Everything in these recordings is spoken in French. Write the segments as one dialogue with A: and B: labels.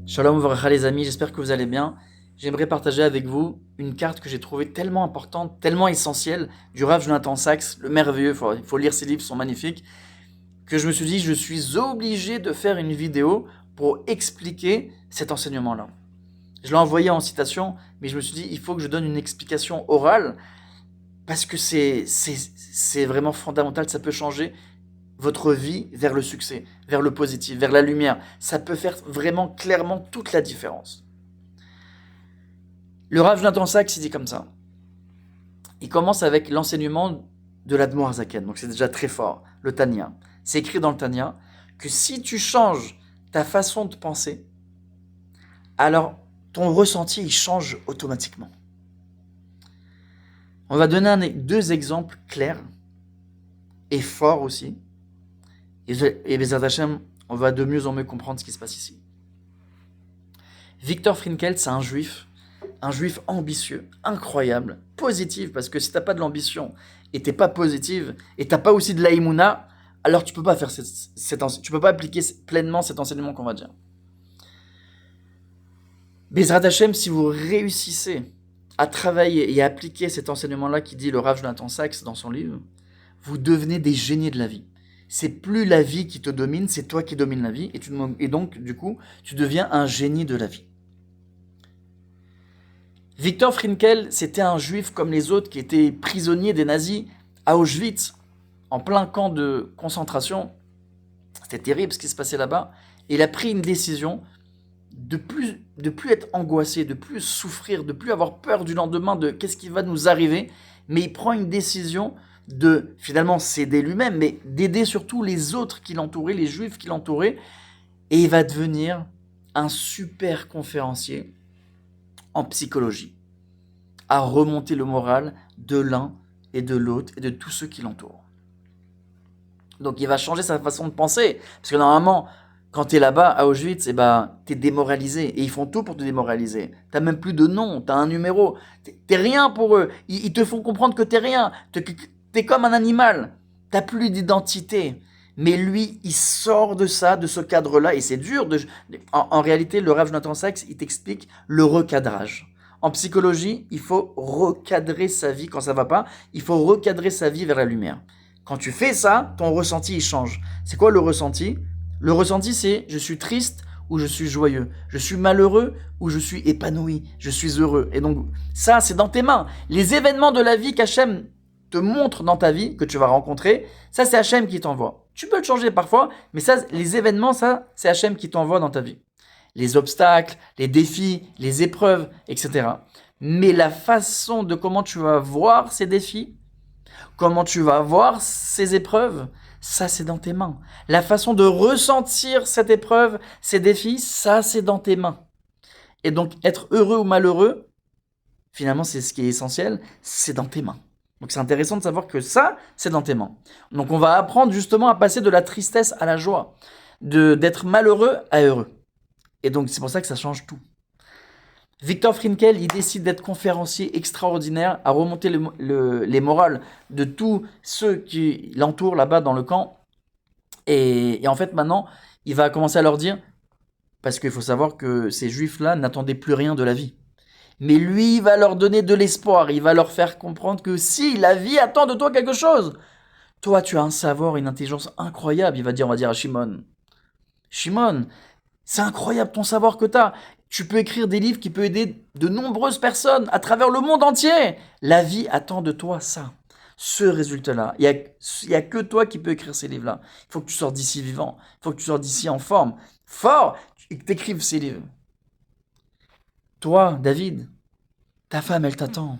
A: Shalom Vracha les amis, j'espère que vous allez bien. J'aimerais partager avec vous une carte que j'ai trouvée tellement importante, tellement essentielle, du Rav Jonathan Sacks, le merveilleux, il faut lire ses livres, ils sont magnifiques, que je me suis dit je suis obligé de faire une vidéo pour expliquer cet enseignement-là. Je l'ai envoyé en citation, mais je me suis dit il faut que je donne une explication orale, parce que c'est vraiment fondamental, ça peut changer votre vie vers le succès, vers le positif, vers la lumière. Ça peut faire vraiment clairement toute la différence. Le Rav Jonathan Sacks, il dit comme ça. Il commence avec l'enseignement de l'Admor Zaken, donc c'est déjà très fort, le Tanya. C'est écrit dans le Tanya que si tu changes ta façon de penser, alors ton ressenti il change automatiquement. On va donner deux exemples clairs et forts aussi. Et Bezrat Hashem, on va de mieux en mieux comprendre ce qui se passe ici. Viktor Frankl, c'est un juif ambitieux, incroyable, positif, parce que si t'as pas de l'ambition et t'es pas positive et t'as pas aussi de l'aïmouna, alors tu peux pas faire tu peux pas appliquer pleinement cet enseignement qu'on va dire. Bezrat Hashem, si vous réussissez à travailler et à appliquer cet enseignement-là qui dit le Rav Jonathan Sacks dans son livre, vous devenez des génies de la vie. C'est plus la vie qui te domine, c'est toi qui domines la vie, et donc, du coup, tu deviens un génie de la vie. Viktor Frankl, c'était un juif comme les autres qui était prisonnier des nazis à Auschwitz, en plein camp de concentration. C'était terrible ce qui se passait là-bas. Et il a pris une décision de plus être angoissé, de plus souffrir, de plus avoir peur du lendemain, de qu'est-ce qui va nous arriver. Mais il prend une décision de finalement s'aider lui-même, mais d'aider surtout les autres qui l'entouraient, les juifs qui l'entouraient. Et il va devenir un super conférencier en psychologie, à remonter le moral de l'un et de l'autre et de tous ceux qui l'entourent. Donc il va changer sa façon de penser, parce que normalement, quand tu es là-bas à Auschwitz, tu es démoralisé, et ils font tout pour te démoraliser. Tu même plus de nom, tu as un numéro, t'es rien pour eux, ils te font comprendre que t'es rien, t'es comme un animal, t'as plus d'identité. Mais lui, il sort de ça, de ce cadre-là, et c'est dur. En réalité, le Rav Jonathan Sacks, il t'explique le recadrage. En psychologie, il faut recadrer sa vie quand ça va pas. Il faut recadrer sa vie vers la lumière. Quand tu fais ça, ton ressenti, il change. C'est quoi le ressenti ? Le ressenti, c'est je suis triste ou je suis joyeux. Je suis malheureux ou je suis épanoui. Je suis heureux. Et donc, ça, c'est dans tes mains. Les événements de la vie qu'Hachem te montre dans ta vie, que tu vas rencontrer, ça, c'est Hachem qui t'envoie. Tu peux le changer parfois, mais ça, les événements, ça, c'est Hachem qui t'envoie dans ta vie. Les obstacles, les défis, les épreuves, etc. Mais la façon de comment tu vas voir ces défis, comment tu vas voir ces épreuves, ça, c'est dans tes mains. La façon de ressentir cette épreuve, ces défis, ça, c'est dans tes mains. Et donc, être heureux ou malheureux, finalement, c'est ce qui est essentiel, c'est dans tes mains. Donc c'est intéressant de savoir que ça, c'est dans tes mains. Donc on va apprendre justement à passer de la tristesse à la joie, d'être malheureux à heureux. Et donc c'est pour ça que ça change tout. Viktor Frankl, il décide d'être conférencier extraordinaire, à remonter les morales de tous ceux qui l'entourent là-bas dans le camp. Et en fait maintenant, il va commencer à leur dire, parce qu'il faut savoir que ces juifs-là n'attendaient plus rien de la vie. Mais lui, il va leur donner de l'espoir, il va leur faire comprendre que si, la vie attend de toi quelque chose. Toi, tu as un savoir, une intelligence incroyable, on va dire à Shimon. Shimon, c'est incroyable ton savoir que tu as. Tu peux écrire des livres qui peuvent aider de nombreuses personnes à travers le monde entier. La vie attend de toi ça, ce résultat-là. Il y a que toi qui peux écrire ces livres-là. Il faut que tu sortes d'ici vivant, il faut que tu sortes d'ici en forme, fort, et que tu écrives ces livres. Toi, David, ta femme, elle t'attend.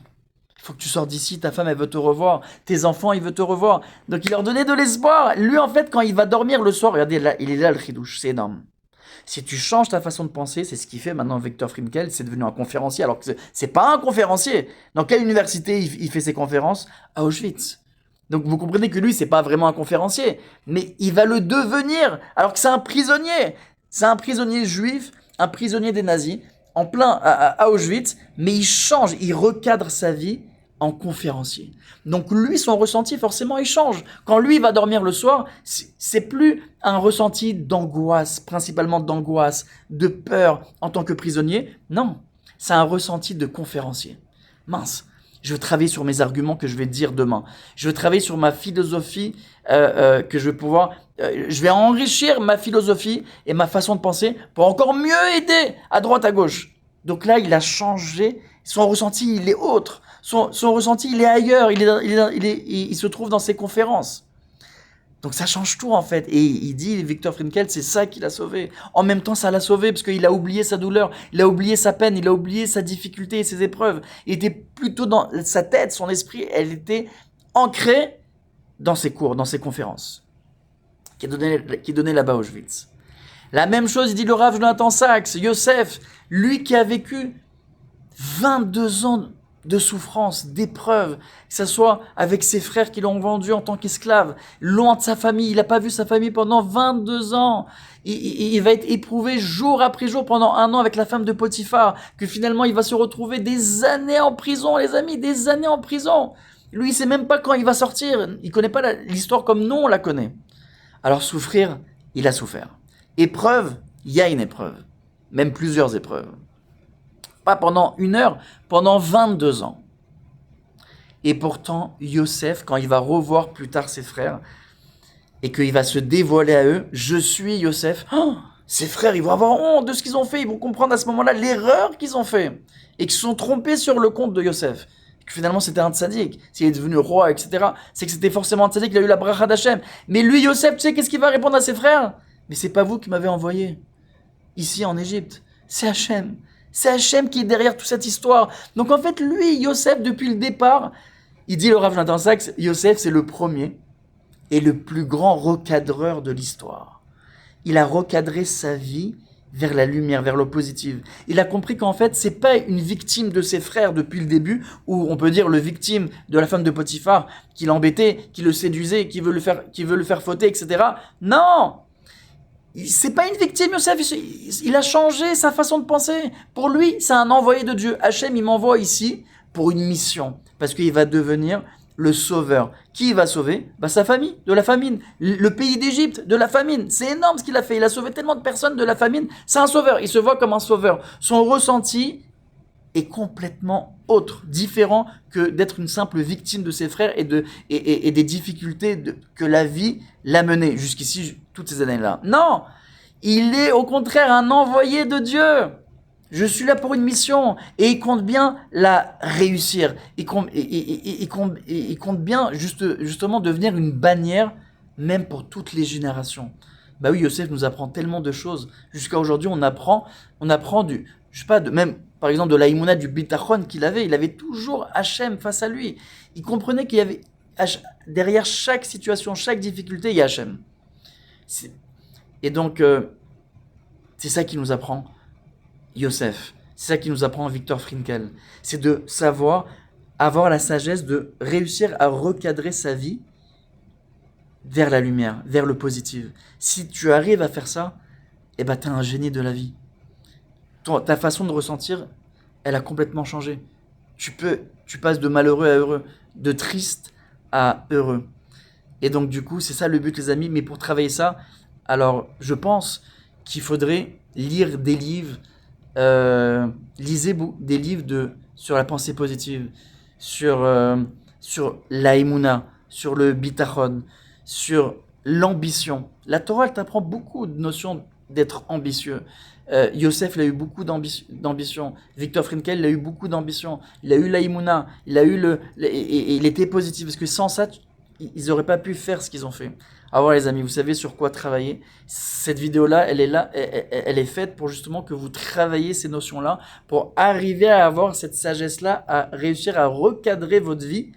A: Il faut que tu sortes d'ici, ta femme, elle veut te revoir. Tes enfants, ils veulent te revoir. Donc, il leur donnait de l'espoir. Lui, en fait, quand il va dormir le soir, regardez, là, il est là, le chidouche, c'est énorme. Si tu changes ta façon de penser, c'est ce qu'il fait maintenant Viktor Frankl, c'est devenu un conférencier, alors que c'est pas un conférencier. Dans quelle université il fait ses conférences ? À Auschwitz. Donc, vous comprenez que lui, c'est pas vraiment un conférencier, mais il va le devenir, alors que c'est un prisonnier. C'est un prisonnier juif, un prisonnier des nazis, en plein à Auschwitz, mais il change, il recadre sa vie en conférencier. Donc lui, son ressenti, forcément, il change. Quand lui va dormir le soir, c'est plus un ressenti d'angoisse, principalement d'angoisse, de peur en tant que prisonnier. Non, c'est un ressenti de conférencier. Mince, je veux travailler sur mes arguments que je vais dire demain. Je veux travailler sur ma philosophie que je vais pouvoir... je vais enrichir ma philosophie et ma façon de penser pour encore mieux aider à droite, à gauche. Donc là, il a changé. Son ressenti, il est autre. Son ressenti, il est ailleurs. Il se trouve dans ses conférences. Donc ça change tout en fait. Et il dit, Viktor Frankl, c'est ça qui l'a sauvé. En même temps, ça l'a sauvé parce qu'il a oublié sa douleur, il a oublié sa peine, il a oublié sa difficulté et ses épreuves. Il était plutôt dans sa tête, son esprit, elle était ancrée dans ses cours, dans ses conférences, qui donnait là-bas à Auschwitz. La même chose, il dit le Rav Jonathan Sachs, Yosef, lui qui a vécu 22 ans de souffrance, d'épreuve, que ce soit avec ses frères qui l'ont vendu en tant qu'esclave, loin de sa famille, il n'a pas vu sa famille pendant 22 ans, il va être éprouvé jour après jour pendant 1 an avec la femme de Potiphar, que finalement il va se retrouver des années en prison, les amis, des années en prison. Lui, il sait même pas quand il va sortir, il connaît pas l'histoire comme nous on la connaît. Alors souffrir, il a souffert. Épreuve, il y a une épreuve, même plusieurs épreuves. Pas pendant 1 heure, pendant 22 ans. Et pourtant, Yosef, quand il va revoir plus tard ses frères, et qu'il va se dévoiler à eux, je suis Yosef, ses frères, ils vont avoir honte de ce qu'ils ont fait, ils vont comprendre à ce moment-là l'erreur qu'ils ont fait, et qu'ils se sont trompés sur le compte de Yosef. Que finalement c'était un tzaddik, s'il est devenu roi, etc., c'est que c'était forcément un tzaddik, il a eu la bracha d'Hachem. Mais lui, Yosef, tu sais qu'est-ce qu'il va répondre à ses frères? Mais c'est pas vous qui m'avez envoyé ici en Égypte, c'est Hachem. C'est Hachem qui est derrière toute cette histoire. Donc en fait, lui, Yosef, depuis le départ, il dit le Rav Jonathan Sachs, Yosef, c'est le premier et le plus grand recadreur de l'histoire. Il a recadré sa vie vers la lumière, vers l'eau positive. Il a compris qu'en fait, c'est pas une victime de ses frères depuis le début, ou on peut dire le victime de la femme de Potiphar, qui l'embêtait, qui le séduisait, qui veut le faire fauter, etc. Non! C'est pas une victime, Yosef, il a changé sa façon de penser. Pour lui, c'est un envoyé de Dieu. Hachem, il m'envoie ici pour une mission, parce qu'il va devenir le sauveur. Qui il va sauver? Sa famille, de la famine. Le pays d'Égypte, de la famine. C'est énorme ce qu'il a fait. Il a sauvé tellement de personnes de la famine. C'est un sauveur. Il se voit comme un sauveur. Son ressenti est complètement autre, différent que d'être une simple victime de ses frères et des difficultés que la vie l'a mené jusqu'ici, toutes ces années-là. Non! Il est au contraire un envoyé de Dieu. Je suis là pour une mission et il compte bien la réussir. Il compte bien justement devenir une bannière même pour toutes les générations. Bah oui, Yosef nous apprend tellement de choses. Jusqu'à aujourd'hui, on apprend même par exemple de l'aïmouna du bitachon qu'il avait. Il avait toujours Hachem face à lui. Il comprenait qu'il y avait derrière chaque situation, chaque difficulté, il y a Hachem. Et donc, c'est ça qui nous apprend Yosef. C'est ça qui nous apprend Viktor Frankl. C'est de savoir avoir la sagesse de réussir à recadrer sa vie vers la lumière, vers le positif. Si tu arrives à faire ça, tu es un génie de la vie. Ta façon de ressentir, elle a complètement changé. Tu passes de malheureux à heureux, de triste à heureux. Et donc du coup, c'est ça le but, les amis. Mais pour travailler ça, alors je pense qu'il faudrait lire des livres, lisez des livres sur la pensée positive, sur l'aïmouna, sur le bitachon, sur l'ambition. La Torah, elle t'apprend beaucoup de notions d'être ambitieux. Yosef, il a eu beaucoup d'ambition. Viktor Frankl, il a eu beaucoup d'ambition. Il a eu l'aïmouna, il était positif. Parce que sans ça, ils n'auraient pas pu faire ce qu'ils ont fait. Alors les amis, vous savez sur quoi travailler. Cette vidéo-là, elle est faite pour justement que vous travaillez ces notions-là, pour arriver à avoir cette sagesse-là, à réussir à recadrer votre vie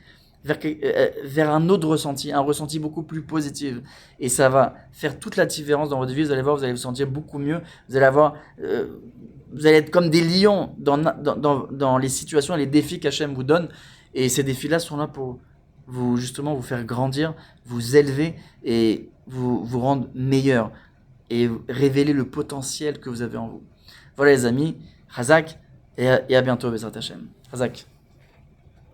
A: vers un autre ressenti, un ressenti beaucoup plus positif. Et ça va faire toute la différence dans votre vie. Vous allez voir, vous allez vous sentir beaucoup mieux. Vous allez vous allez être comme des lions dans les situations et les défis qu'Hachem vous donne. Et ces défis-là sont là pour vous faire grandir, vous élever et vous rendre meilleur et révéler le potentiel que vous avez en vous. Voilà les amis, Chazak et à bientôt, Bezrat Hachem. Chazak.